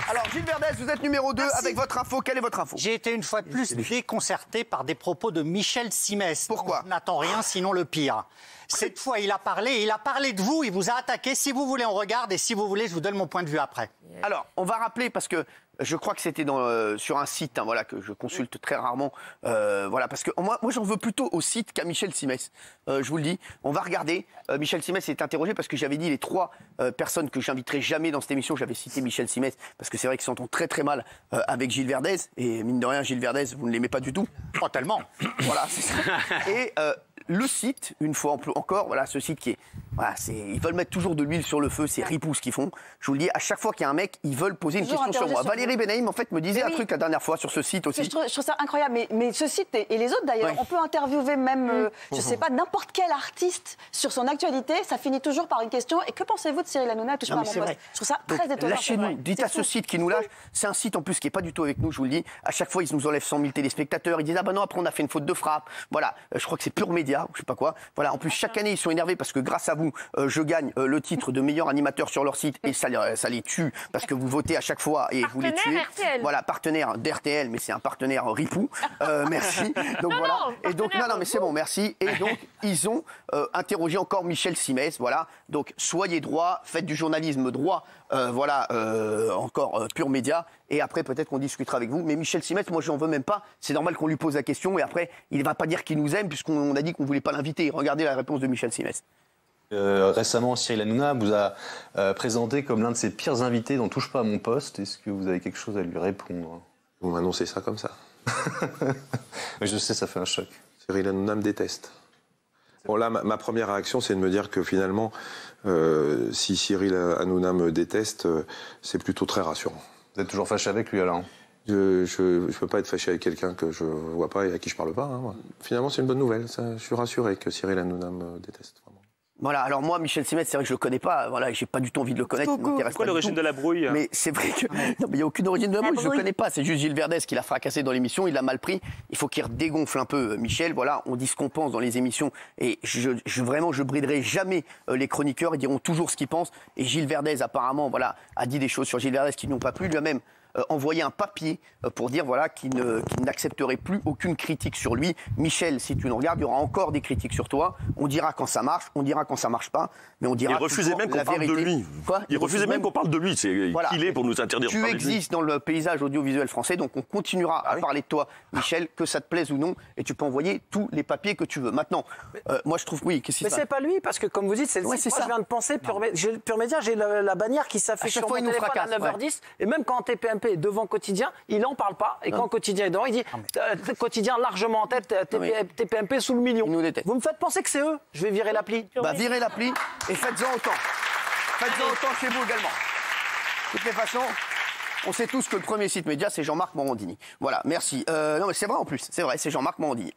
Alors, Gilles Verdez, vous êtes numéro 2 avec votre info. Quelle est votre info? J'ai été une fois de plus déconcerté par des propos de Michel Simès. Pourquoi? On n'attend rien sinon le pire. Cette fois, il a parlé de vous, il vous a attaqué. Si vous voulez, on regarde, et si vous voulez, je vous donne mon point de vue après. Alors, on va rappeler, parce que je crois que c'était sur un site voilà, que je consulte très rarement. Voilà, parce que moi j'en veux plutôt au site qu'à Michel Simès. Je vous le dis, on va regarder. Michel Simès est interrogé parce que j'avais dit les 3 personnes que j'inviterai jamais dans cette émission. J'avais cité Michel Simès parce que c'est vrai qu'il s'entend très très mal avec Gilles Verdez. Et mine de rien, Gilles Verdez, vous ne l'aimez pas du tout. Pas tellement. Voilà, c'est ça. Et le site, une fois encore, voilà, ce site qui est... Voilà, ils veulent mettre toujours de l'huile sur le feu, c'est ripou ce qu'ils font. Je vous le dis, à chaque fois qu'il y a un mec, ils veulent poser une question sur moi. Valérie Benaïm, en fait, me disait un truc la dernière fois sur ce site aussi. Je trouve ça incroyable, mais ce site et les autres d'ailleurs, on peut interviewer même, je sais pas, n'importe quel artiste sur son actualité, ça finit toujours par une question. Et que pensez-vous de Cyril Hanouna? Touche pas à mon poste. Je trouve ça très étonnant. Lâchez-nous, dites à ce site qui nous lâche. C'est un site en plus qui est pas du tout avec nous, je vous le dis. À chaque fois, ils nous enlèvent 100 000 téléspectateurs. Ils disent ah bah non, après on a fait une faute de frappe. Voilà, je crois que c'est Pure Média, je sais pas quoi. Voilà, en plus chaque année ils sont énervés parce que grâce à vous, je gagne le titre de meilleur animateur sur leur site et ça les tue parce que vous votez à chaque fois et vous les tuez. RTL. Voilà, partenaire d'RTL, mais c'est un partenaire ripou. Merci. Donc voilà. Et donc non, mais c'est bon, merci. Et donc ils ont interrogé encore Michel Simès. Voilà. Donc soyez droit, faites du journalisme droit. Voilà, encore Pure Média. Et après, peut-être qu'on discutera avec vous. Mais Michel Simès, moi, je n'en veux même pas. C'est normal qu'on lui pose la question. Et après, il ne va pas dire qu'il nous aime, puisqu'on a dit qu'on ne voulait pas l'inviter. Regardez la réponse de Michel Simès. Récemment, Cyril Hanouna vous a présenté comme l'un de ses pires invités dont Touche pas à mon poste. Est-ce que vous avez quelque chose à lui répondre? Vous m'annoncez ça comme ça. Je sais, ça fait un choc. Cyril Hanouna me déteste. Bon, là, ma première réaction, c'est de me dire que finalement, si Cyril Hanouna me déteste, c'est plutôt très rassurant. Vous êtes toujours fâché avec lui, Alain? Je peux pas être fâché avec quelqu'un que je vois pas et à qui je parle pas. Hein. Finalement, c'est une bonne nouvelle. Ça, je suis rassuré que Cyril Hanouna me déteste. Vraiment. Voilà, alors moi, Michel Simès, c'est vrai que je le connais pas. Voilà, j'ai pas du tout envie de le connaître. C'est quoi l'origine de la brouille? Mais c'est vrai que non, mais il n'y a aucune origine de la brouille. Je le connais pas. C'est juste Gilles Verdez qui l'a fracassé dans l'émission. Il l'a mal pris. Il faut qu'il redégonfle un peu, Michel. Voilà, on dit ce qu'on pense dans les émissions. Et vraiment, je briderai jamais les chroniqueurs. Ils diront toujours ce qu'ils pensent. Et Gilles Verdez, apparemment, voilà, a dit des choses sur Gilles Verdez qui n'ont pas plu. Lui a même envoyé un papier pour dire voilà, qu'il n'accepterait plus aucune critique sur lui. Michel, si tu nous regardes, il y aura encore des critiques sur toi. On dira quand ça marche, on dira quand ça marche pas, mais on dira. Il refusait même qu'on parle de lui. Quoi? Il refusait même qu'on parle de lui. C'est voilà. Qui il est pour nous interdire de parler de lui. Tu existes dans le paysage audiovisuel français, donc on continuera à parler de toi, Michel, que ça te plaise ou non, et tu peux envoyer tous les papiers que tu veux. Maintenant, moi je trouve oui. Mais c'est pas lui, parce que comme vous dites, c'est moi je viens de penser Pure Média, j'ai la bannière qui s'affiche sur mon téléphone à 9h10, et même quand TPMP est devant Quotidien, il n'en parle pas. Et quand Quotidien est devant, il dit Quotidien largement en tête, TPMP sous le million. Vous me faites penser que c'est eux. Je vais virer l'appli. Bah, virez l'appli et faites-en autant. Faites-en autant chez vous également. De toutes les façons, on sait tous que le premier site média, c'est Jean-Marc Morandini. Voilà, merci. Non, mais c'est vrai en plus. C'est vrai, c'est Jean-Marc Morandini.